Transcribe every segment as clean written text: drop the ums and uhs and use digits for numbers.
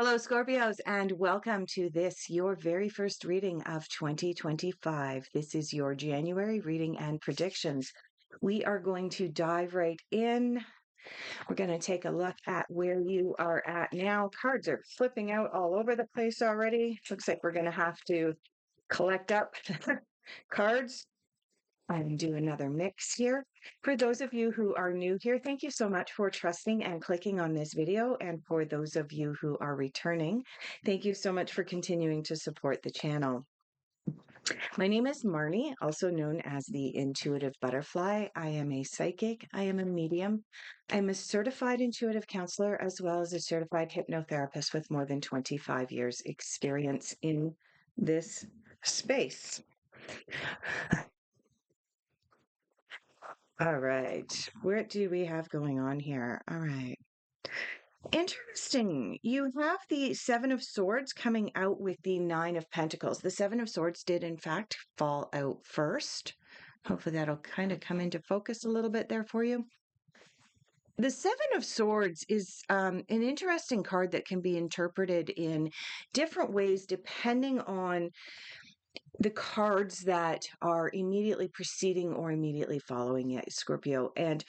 Hello, Scorpios, and welcome to this, your very first reading of 2025. This is your January reading and predictions. We are going to dive right in. We're going to take a look at where you are at now. Cards are flipping out all over the place already. Looks like we're going to have to collect up cards and do another mix here. For those of you who are new here, thank you so much for trusting and clicking on this video. And for those of you who are returning, thank you so much for continuing to support the channel. My name is Marnie, also known as the Intuitive Butterfly. I am a psychic. I am a medium. I'm a certified intuitive counselor as well as a certified hypnotherapist with more than 25 years experience in this space. All right. What do we have going on here? All right. Interesting. You have the Seven of Swords coming out with the Nine of Pentacles. The Seven of Swords did, in fact, fall out first. Hopefully that'll kind of come into focus a little bit there for you. The Seven of Swords is an interesting card that can be interpreted in different ways depending on the cards that are immediately preceding or immediately following it, Scorpio. And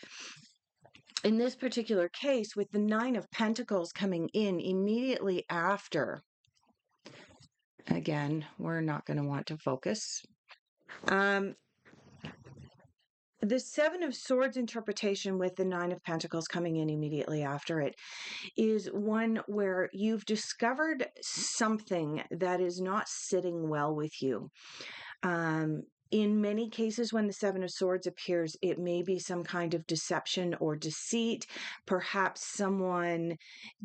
in this particular case, with the Nine of Pentacles coming in immediately after, again, we're not going to want to focus. The Seven of Swords interpretation with the Nine of Pentacles coming in immediately after it is one where you've discovered something that is not sitting well with you. In many cases, when the Seven of Swords appears, it may be some kind of deception or deceit. Perhaps someone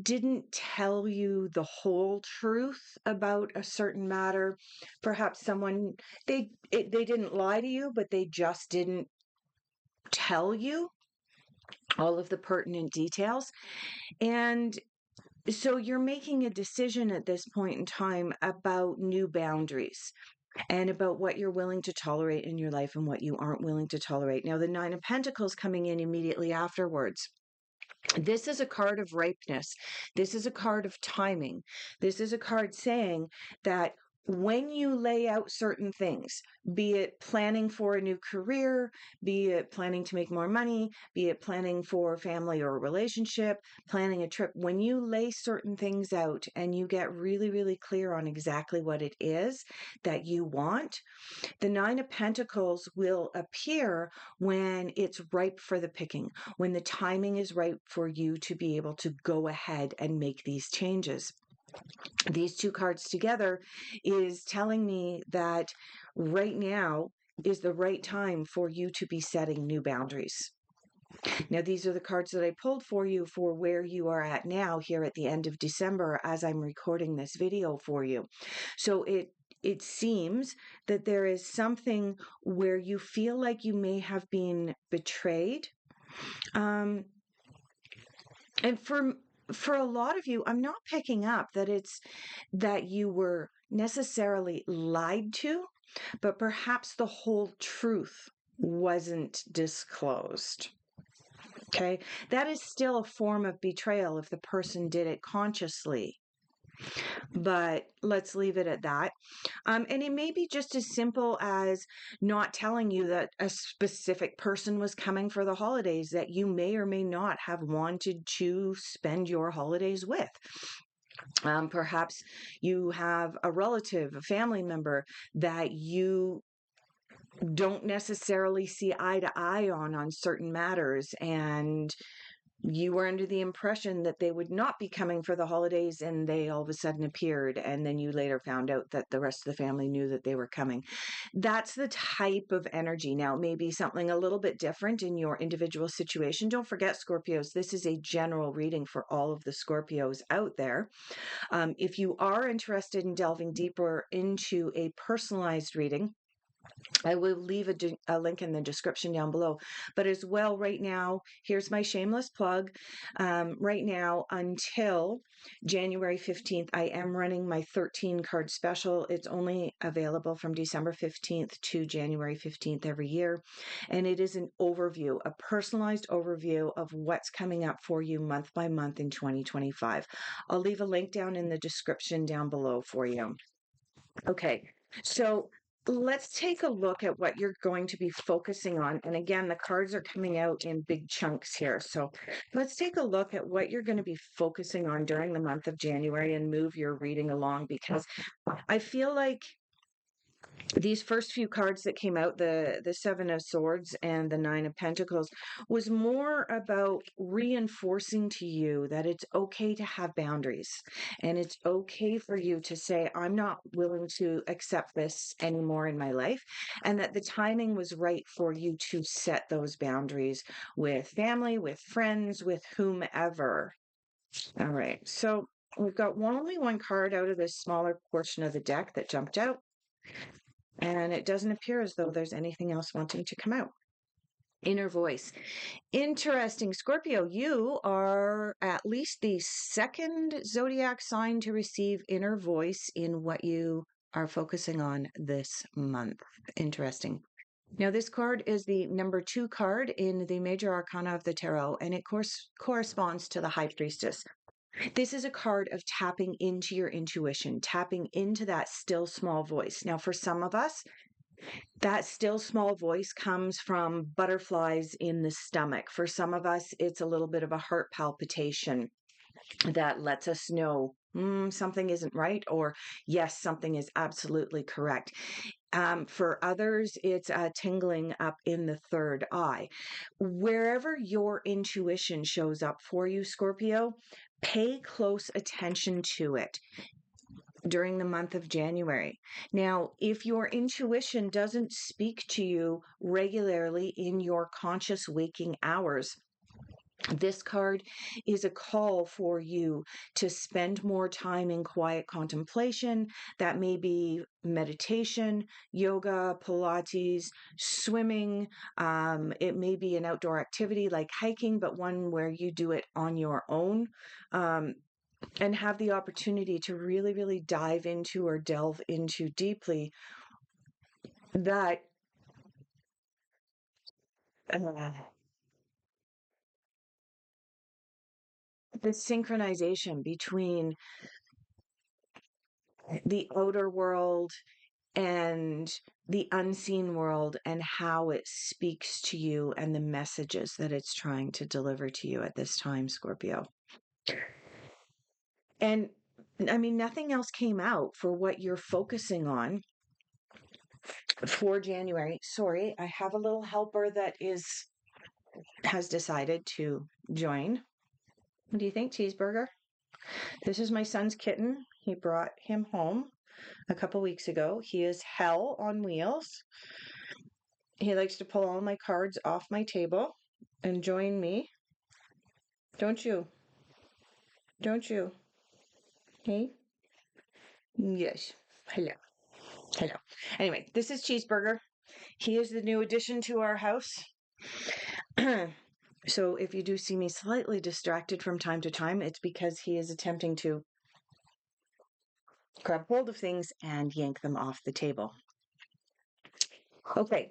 didn't tell you the whole truth about a certain matter. Perhaps someone, they didn't lie to you, but they just didn't tell you all of the pertinent details. And so you're making a decision at this point in time about new boundaries and about what you're willing to tolerate in your life and what you aren't willing to tolerate. Now, the Nine of Pentacles coming in immediately afterwards. This is a card of ripeness. This is a card of timing. This is a card saying that when you lay out certain things, be it planning for a new career, be it planning to make more money, be it planning for family or a relationship, planning a trip, when you lay certain things out and you get really, really clear on exactly what it is that you want, the Nine of Pentacles will appear when it's ripe for the picking, when the timing is right for you to be able to go ahead and make these changes. These two cards together is telling me that right now is the right time for you to be setting new boundaries. Now, these are the cards that I pulled for you for where you are at now here at the end of December as I'm recording this video for you. So it seems that there is something where you feel like you may have been betrayed. And for a lot of you, I'm not picking up that it's that you were necessarily lied to, but perhaps the whole truth wasn't disclosed. Okay, that is still a form of betrayal if the person did it consciously. But let's leave it at that. And it may be just as simple as not telling you that a specific person was coming for the holidays that you may or may not have wanted to spend your holidays with. Perhaps you have a relative, a family member that you don't necessarily see eye to eye on certain matters, and you were under the impression that they would not be coming for the holidays, and they all of a sudden appeared, and then you later found out that the rest of the family knew that they were coming. That's the type of energy. Now, maybe something a little bit different in your individual situation. Don't forget, Scorpios, this is a general reading for all of the Scorpios out there. If you are interested in delving deeper into a personalized reading, I will leave a link in the description down below. But as well, right now, here's my shameless plug. Right now, until January 15th, I am running my 13 card special. It's only available from December 15th to January 15th every year. And it is an overview, a personalized overview of what's coming up for you month by month in 2025. I'll leave a link down in the description down below for you. Okay, so let's take a look at what you're going to be focusing on. And again, the cards are coming out in big chunks here. So let's take a look at what you're going to be focusing on during the month of January and move your reading along, because I feel like these first few cards that came out, the Seven of Swords and the Nine of Pentacles, was more about reinforcing to you that it's okay to have boundaries, and it's okay for you to say, I'm not willing to accept this anymore in my life, and that the timing was right for you to set those boundaries with family, with friends, with whomever. All right, so we've got only one card out of this smaller portion of the deck that jumped out. And it doesn't appear as though there's anything else wanting to come out. Inner voice. Interesting, Scorpio. You are at least the second zodiac sign to receive inner voice in what you are focusing on this month. Interesting. Now, this card is the number 2 card in the major arcana of the tarot, and it corresponds to the High Priestess. This is a card of tapping into your intuition, tapping into that still small voice. Now, for some of us, that still small voice comes from butterflies in the stomach. For some of us, it's a little bit of a heart palpitation that lets us know something isn't right, or yes, something is absolutely correct. For others, it's tingling up in the third eye. Wherever your intuition shows up for you, Scorpio, pay close attention to it during the month of January. Now, if your intuition doesn't speak to you regularly in your conscious waking hours, this card is a call for you to spend more time in quiet contemplation. That may be meditation, yoga, Pilates, swimming. It may be an outdoor activity like hiking, but one where you do it on your own. And have the opportunity to really, really dive into or delve into deeply that the synchronization between the outer world and the unseen world, and how it speaks to you and the messages that it's trying to deliver to you at this time, Scorpio. And I mean, nothing else came out for what you're focusing on for January. Sorry, I have a little helper that has decided to join. What do you think, Cheeseburger? This is my son's kitten. He brought him home a couple weeks ago. He is hell on wheels. He likes to pull all my cards off my table and join me. Don't you? Don't you? Hey? Yes. Hello. Hello. Anyway, this is Cheeseburger. He is the new addition to our house. So if you do see me slightly distracted from time to time, it's because he is attempting to grab hold of things and yank them off the table. Okay.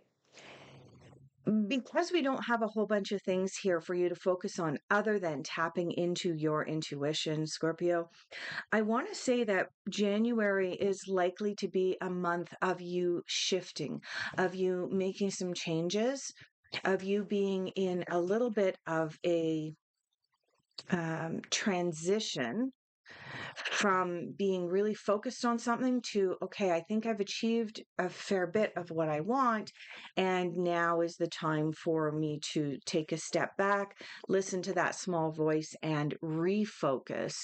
Because we don't have a whole bunch of things here for you to focus on other than tapping into your intuition, Scorpio, I want to say that January is likely to be a month of you shifting, of you making some changes, of you being in a little bit of a transition from being really focused on something to, okay, I think I've achieved a fair bit of what I want, and now is the time for me to take a step back, listen to that small voice, and refocus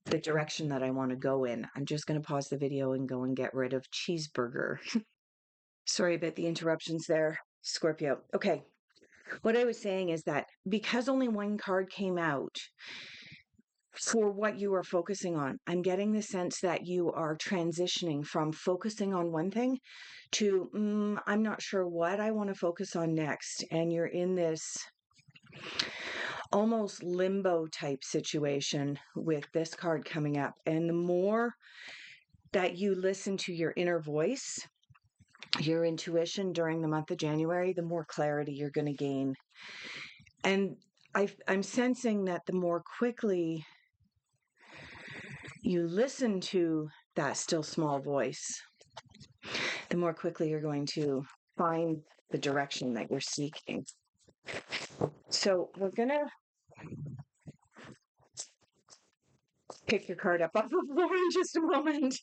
the direction that I want to go in. I'm just going to pause the video and go and get rid of Cheeseburger. Sorry about the interruptions there, Scorpio. Okay. What I was saying is that because only one card came out, for what you are focusing on. I'm getting the sense that you are transitioning from focusing on one thing to, I'm not sure what I want to focus on next. And you're in this almost limbo type situation with this card coming up. And the more that you listen to your inner voice, your intuition during the month of January, the more clarity you're going to gain. And I'm sensing that the more quickly you listen to that still small voice, the more quickly you're going to find the direction that you're seeking. So we're going to pick your card up off the floor in just a moment.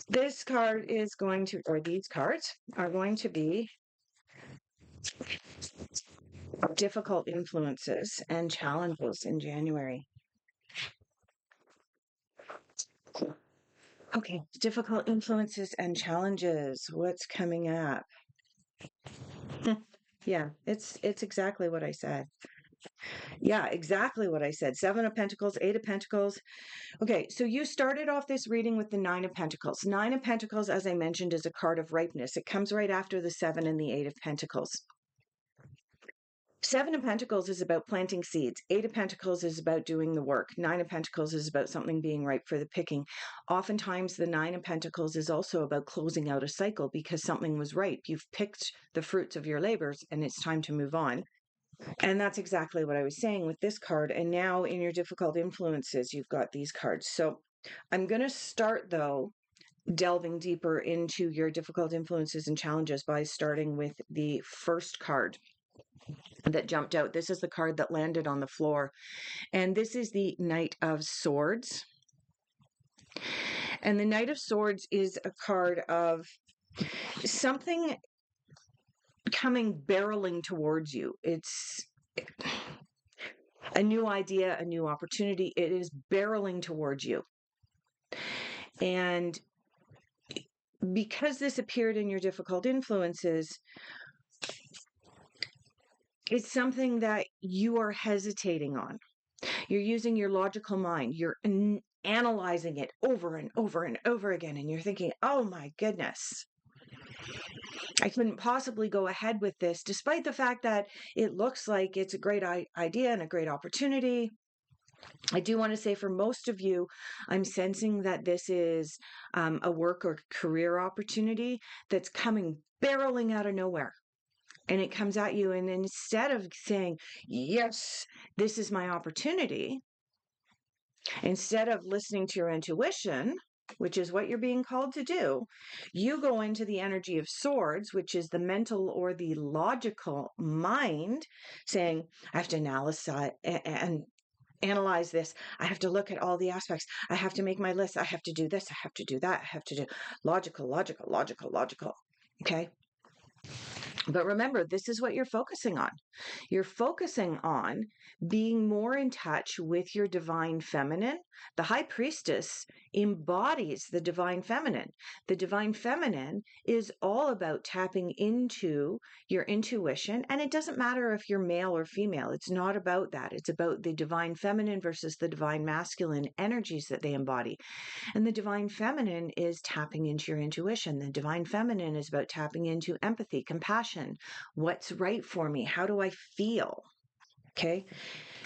This card is going to, or these cards are going to be difficult influences and challenges in January. Okay, difficult influences and challenges. What's coming up? Yeah, it's exactly what I said. Yeah, exactly what I said. 7 of Pentacles, 8 of Pentacles. Okay, so you started off this reading with the 9 of Pentacles. 9 of Pentacles, as I mentioned, is a card of ripeness. It comes right after the 7 and the 8 of Pentacles. 7 of Pentacles is about planting seeds. 8 of Pentacles is about doing the work. 9 of Pentacles is about something being ripe for the picking. Oftentimes, the 9 of Pentacles is also about closing out a cycle because something was ripe. You've picked the fruits of your labors and it's time to move on. And that's exactly what I was saying with this card. And now in your difficult influences, you've got these cards. So I'm going to start, though, delving deeper into your difficult influences and challenges by starting with the first card that jumped out. This is the card that landed on the floor. And this is the Knight of Swords. And the Knight of Swords is a card of something coming barreling towards you. It's a new idea, a new opportunity. It is barreling towards you. And because this appeared in your difficult influences, it's something that you are hesitating on. You're using your logical mind. You're analyzing it over and over and over again. And you're thinking, oh my goodness, I couldn't possibly go ahead with this, despite the fact that it looks like it's a great idea and a great opportunity. I do want to say for most of you, I'm sensing that this is a work or career opportunity that's coming barreling out of nowhere. And it comes at you. And instead of saying, yes, this is my opportunity, instead of listening to your intuition, which is what you're being called to do, you go into the energy of swords, which is the mental or the logical mind, saying, I have to analyze this. I have to look at all the aspects. I have to make my list. I have to do this. I have to do that. I have to do logical. Okay. But remember, this is what you're focusing on. You're focusing on being more in touch with your divine feminine. The high priestess embodies the divine feminine. The divine feminine is all about tapping into your intuition. And it doesn't matter if you're male or female. It's not about that. It's about the divine feminine versus the divine masculine energies that they embody. And the divine feminine is tapping into your intuition. The divine feminine is about tapping into empathy, compassion. What's right for me? How do I feel? Okay.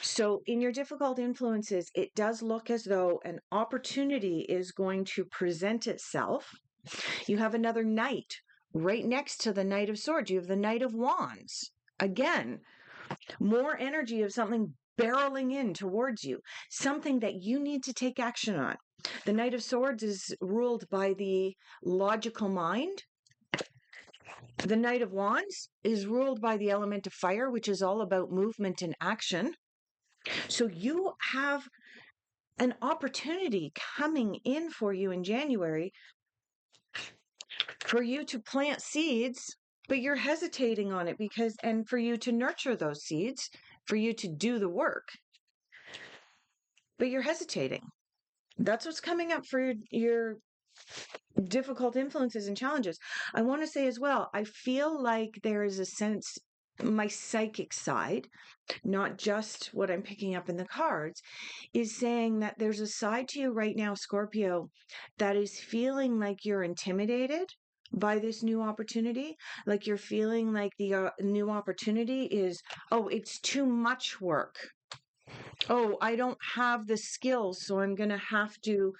So in your difficult influences, it does look as though an opportunity is going to present itself. You have another knight right next to the Knight of Swords. You have the Knight of Wands. Again, more energy of something barreling in towards you, something that you need to take action on. The Knight of Swords is ruled by the logical mind. The Knight of Wands is ruled by the element of fire, which is all about movement and action. So you have an opportunity coming in for you in January for you to plant seeds, but you're hesitating on it and for you to nurture those seeds, for you to do the work, but you're hesitating. That's what's coming up for your difficult influences and challenges. I want to say as well, I feel like there is a sense my psychic side, not just what I'm picking up in the cards, is saying that there's a side to you right now, Scorpio, that is feeling like you're intimidated by this new opportunity. Like you're feeling like the new opportunity is, oh, it's too much work. Oh, I don't have the skills, so I'm going to have to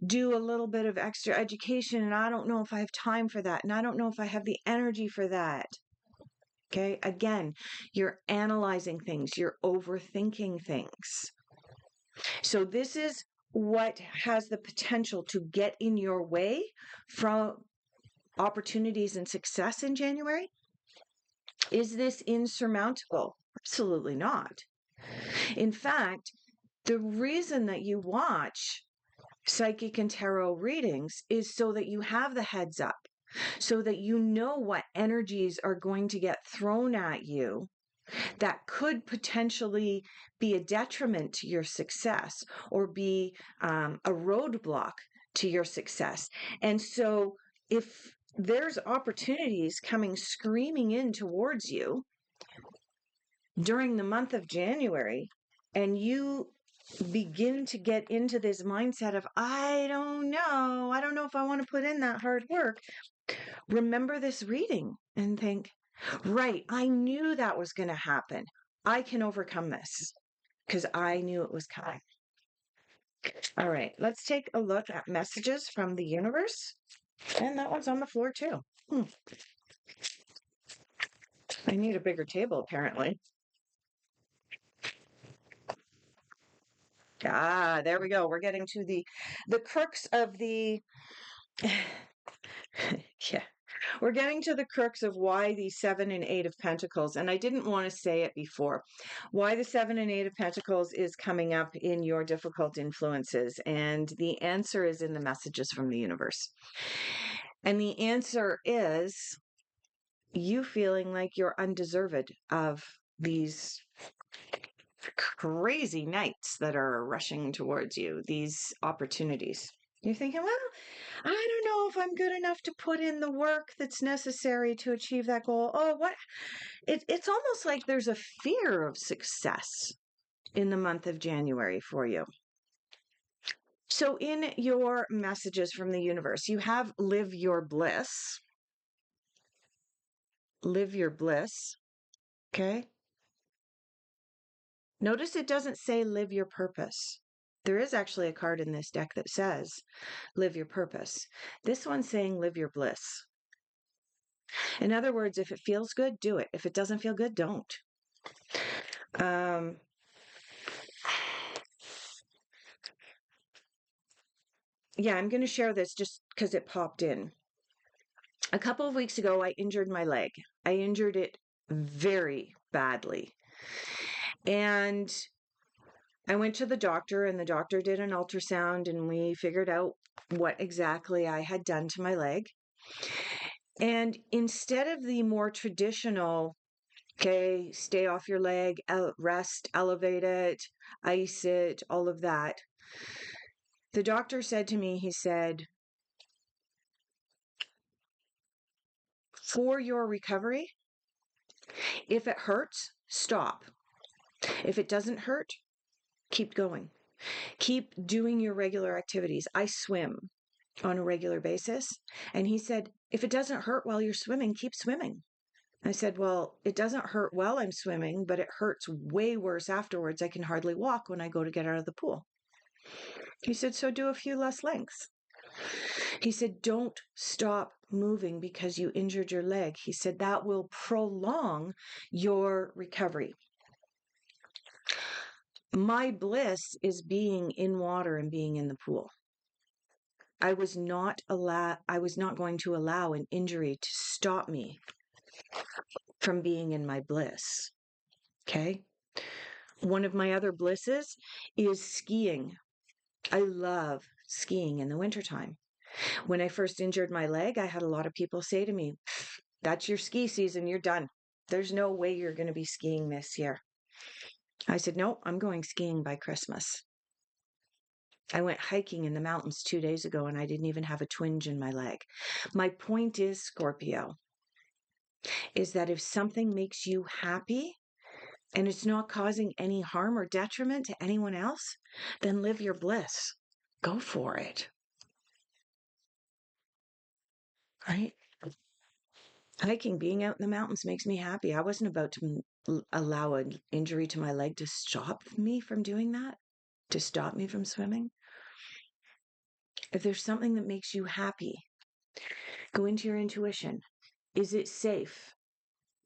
do a little bit of extra education, and I don't know if I have time for that, and I don't know if I have the energy for that. Okay, again, you're analyzing things, you're overthinking things. So, this is what has the potential to get in your way from opportunities and success in January. Is this insurmountable? Absolutely not. In fact, the reason that you watch psychic and tarot readings is so that you have the heads up, so that you know what energies are going to get thrown at you that could potentially be a detriment to your success or be a roadblock to your success. And so if there's opportunities coming screaming in towards you during the month of January, and you begin to get into this mindset of, I don't know if I want to put in that hard work, remember this reading and think, right, I knew that was going to happen. I can overcome this because I knew it was coming. All right, let's take a look at messages from the universe. And that one's on the floor too. I need a bigger table, apparently. Ah, there we go. We're getting to the crux of the yeah. We're getting to the crux of why the 7 and 8 of Pentacles, and I didn't want to say it before, why the 7 and 8 of Pentacles is coming up in your difficult influences, and the answer is in the messages from the universe. And the answer is you feeling like you're undeserved of these crazy knights that are rushing towards you, these opportunities. You're thinking, well, I don't know if I'm good enough to put in the work that's necessary to achieve that goal. Oh, what? It's almost like there's a fear of success in the month of January for you. So in your messages from the universe, you have live your bliss. Live your bliss. Okay. Notice it doesn't say live your purpose. There is actually a card in this deck that says live your purpose. This one's saying live your bliss. In other words, if it feels good, do it. If it doesn't feel good, don't. Yeah, I'm going to share this just because it popped in. A couple of weeks ago, I injured my leg. I injured it very badly. And I went to the doctor, and the doctor did an ultrasound, and we figured out what exactly I had done to my leg. And instead of the more traditional, okay, stay off your leg, rest, elevate it, ice it, all of that, the doctor said to me, he said, for your recovery, if it hurts, stop. If it doesn't hurt, keep going. Keep doing your regular activities. I swim on a regular basis. And he said, if it doesn't hurt while you're swimming, keep swimming. I said, well, it doesn't hurt while I'm swimming, but it hurts way worse afterwards. I can hardly walk when I go to get out of the pool. He said, so do a few less lengths. He said, don't stop moving because you injured your leg. He said, that will prolong your recovery. My bliss is being in water and being in the pool. I was not going to allow an injury to stop me from being in my bliss. Okay? One of my other blisses is skiing. I love skiing in the wintertime. When I first injured my leg, I had a lot of people say to me, that's your ski season, you're done. There's no way you're going to be skiing this year. I said, no, I'm going skiing by Christmas. I went hiking in the mountains 2 days ago and I didn't even have a twinge in my leg. My point is, Scorpio, is that if something makes you happy and it's not causing any harm or detriment to anyone else, then live your bliss. Go for it. Right? Hiking, being out in the mountains makes me happy. I wasn't about to allow an injury to my leg to stop me from doing that, to stop me from swimming. If there's something that makes you happy, go into your intuition. Is it safe?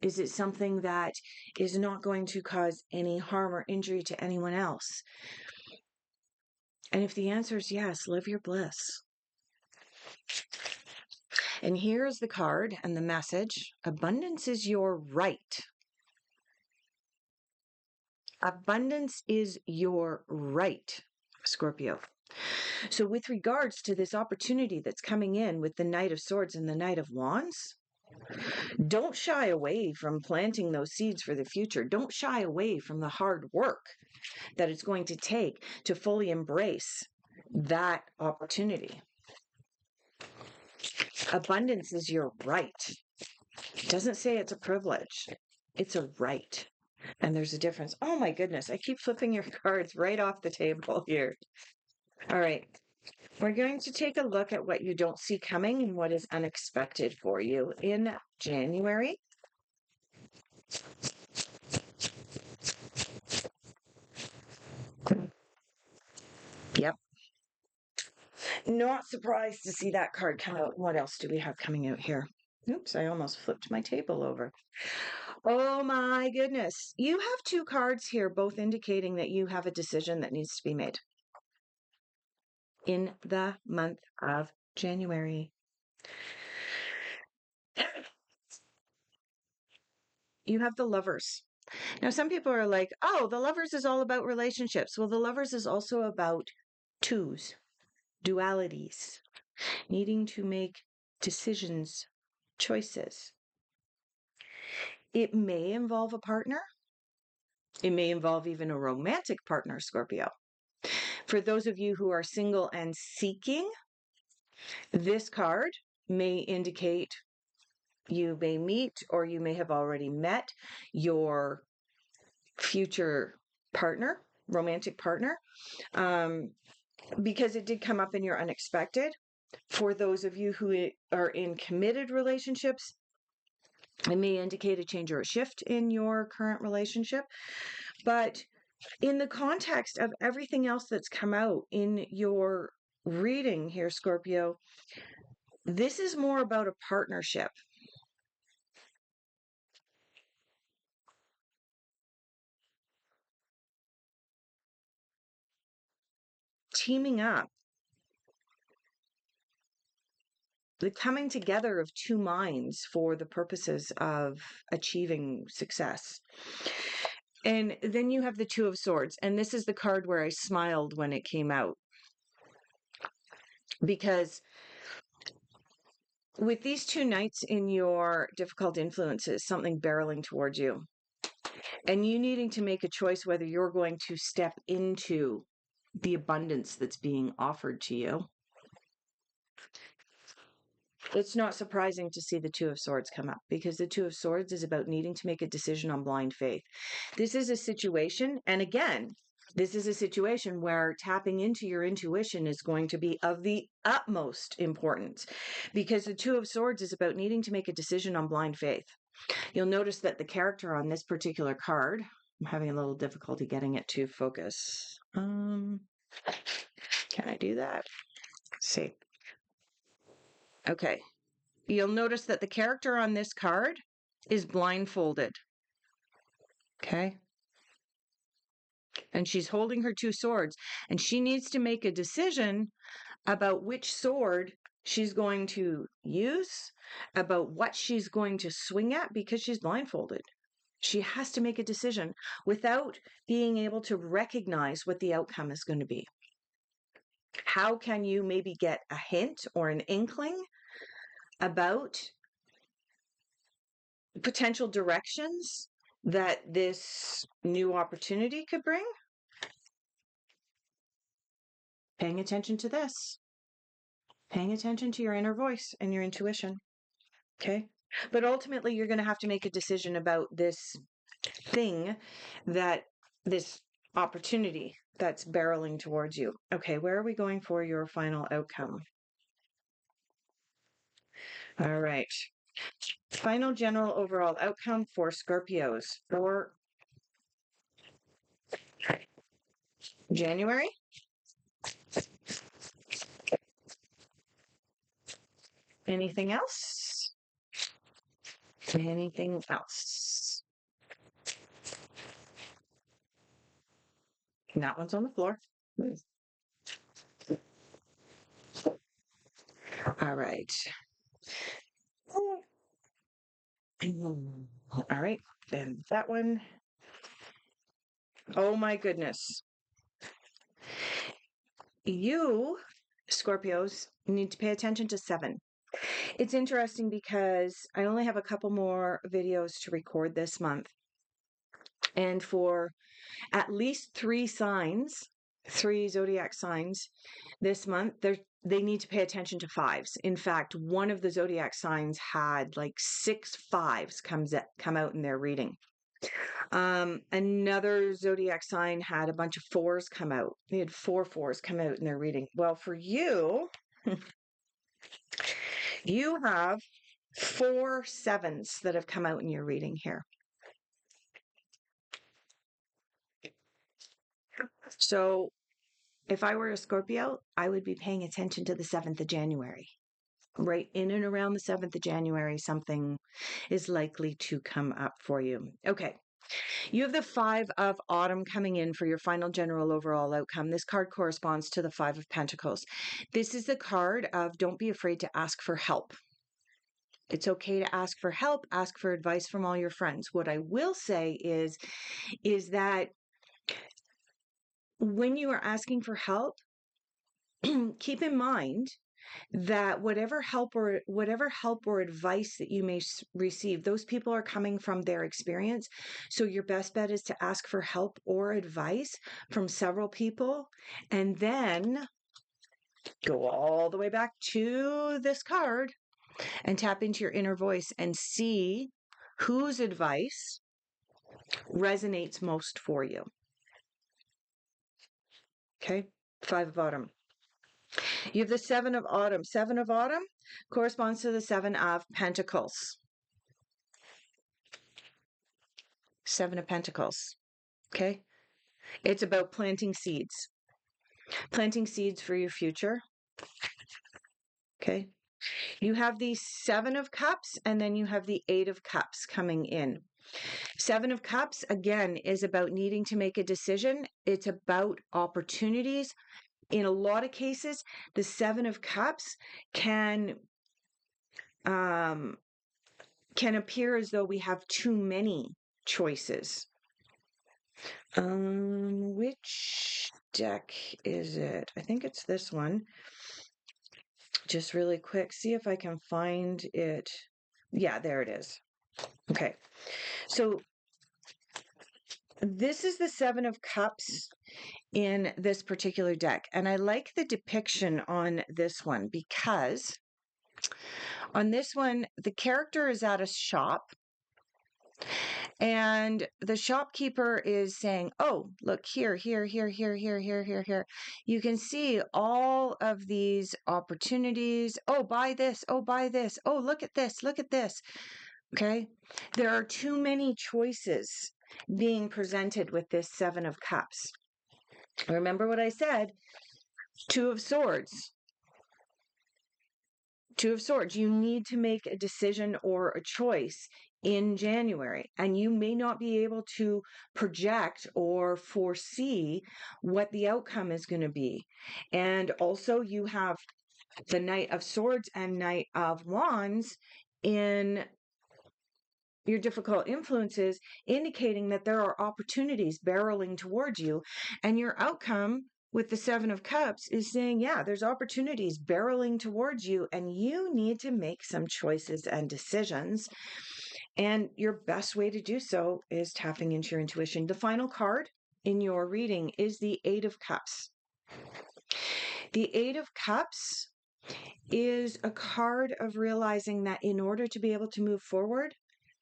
Is it something that is not going to cause any harm or injury to anyone else? And if the answer is yes, live your bliss. And here's the card and the message. Abundance is your right. Abundance is your right, Scorpio. So with regards to this opportunity that's coming in with the Knight of Swords and the Knight of Wands, don't shy away from planting those seeds for the future. Don't shy away from the hard work that it's going to take to fully embrace that opportunity. Abundance is your right. It doesn't say it's a privilege. It's a right. And there's a difference. Oh my goodness, I keep flipping your cards right off the table here. All right. We're going to take a look at what you don't see coming and what is unexpected for you in January. Yep. Not surprised to see that card come out. What else do we have coming out here? Oops, I almost flipped my table over. Oh my goodness. You have two cards here, both indicating that you have a decision that needs to be made in the month of January. You have the Lovers. Now, some people are like, oh, the Lovers is all about relationships. Well, the Lovers is also about twos, dualities, needing to make decisions, choices. It may involve a partner. It may involve even a romantic partner, Scorpio. For those of you who are single and seeking, this card may indicate you may meet or you may have already met your future partner, romantic partner, because it did come up in your unexpected. For those of you who are in committed relationships, it may indicate a change or a shift in your current relationship. But in the context of everything else that's come out in your reading here, Scorpio, this is more about a partnership. Teaming up. The coming together of two minds for the purposes of achieving success. And then you have the Two of Swords. And this is the card where I smiled when it came out. Because with these two knights in your difficult influences, something barreling towards you, and you needing to make a choice whether you're going to step into the abundance that's being offered to you, it's not surprising to see the Two of Swords come up, because the Two of Swords is about needing to make a decision on blind faith. This is a situation, and again, this is a situation where tapping into your intuition is going to be of the utmost importance, because the Two of Swords is about needing to make a decision on blind faith. You'll notice that the character on this particular card, I'm having a little difficulty getting it to focus. Can I do that? Let's see. Okay. You'll notice that the character on this card is blindfolded. Okay. And she's holding her two swords, and she needs to make a decision about which sword she's going to use, about what she's going to swing at, because she's blindfolded. She has to make a decision without being able to recognize what the outcome is going to be. How can you maybe get a hint or an inkling about potential directions that this new opportunity could bring? Paying attention to this. Paying attention to your inner voice and your intuition. Okay? But ultimately, you're going to have to make a decision about this thing that this opportunity that's barreling towards you. Okay, where are we going for your final outcome? All right. Final general overall outcome for Scorpios for January. Anything else? Anything else? That one's on the floor. All right. All right. Then that one. Oh my goodness. You, Scorpios, need to pay attention to 7. It's interesting because I only have a couple more videos to record this month. And for at least 3 signs, 3 zodiac signs this month, they need to pay attention to 5s. In fact, one of the zodiac signs had like 6 5s come out in their reading. Another zodiac sign had a bunch of 4s come out. They had 4 4s come out in their reading. Well, for you, you have 4 7s that have come out in your reading here. So if I were a Scorpio, I would be paying attention to the 7th of January. Right in and around the 7th of January, something is likely to come up for you. Okay. You have the 5 of Autumn coming in for your final general overall outcome. This card corresponds to the 5 of Pentacles. This is the card of don't be afraid to ask for help. It's okay to ask for help, ask for advice from all your friends. What I will say is that when you are asking for help, keep in mind that whatever help or advice that you may receive, those people are coming from their experience. So your best bet is to ask for help or advice from several people, and then go all the way back to this card and tap into your inner voice and see whose advice resonates most for you. Okay, 5 of Autumn. You have the 7 of Autumn. 7 of Autumn corresponds to the 7 of Pentacles. 7 of Pentacles. Okay? It's about planting seeds. Planting seeds for your future. Okay? You have the 7 of Cups, and then you have the 8 of Cups coming in. 7 of Cups, again, is about needing to make a decision. It's about opportunities. In a lot of cases, the 7 of Cups can appear as though we have too many choices. Which deck is it? I think it's this one. Just really quick, see if I can find it. Yeah, there it is. Okay. So this is the 7 of Cups in this particular deck. And I like the depiction on this one because on this one, the character is at a shop and the shopkeeper is saying, oh, look here, here, here, here, here, here, here, here. You can see all of these opportunities. Oh, buy this. Oh, buy this. Oh, look at this. Look at this. Okay. There are too many choices being presented with this 7 of Cups. Remember what I said? 2 of Swords. 2 of Swords. You need to make a decision or a choice in January, and you may not be able to project or foresee what the outcome is going to be. And also you have the Knight of Swords and Knight of Wands in your difficult influences, indicating that there are opportunities barreling towards you, and your outcome with the 7 of Cups is saying, yeah, there's opportunities barreling towards you, and you need to make some choices and decisions. And your best way to do so is tapping into your intuition. The final card in your reading is the 8 of Cups. The 8 of Cups is a card of realizing that in order to be able to move forward,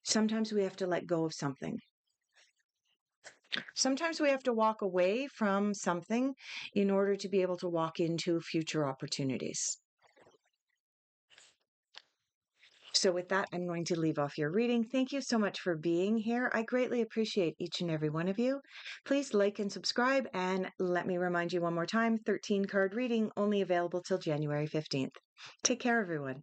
sometimes we have to let go of something. Sometimes we have to walk away from something in order to be able to walk into future opportunities. So with that, I'm going to leave off your reading. Thank you so much for being here. I greatly appreciate each and every one of you. Please like and subscribe, and let me remind you one more time, 13 card reading, only available till January 15th. Take care, everyone.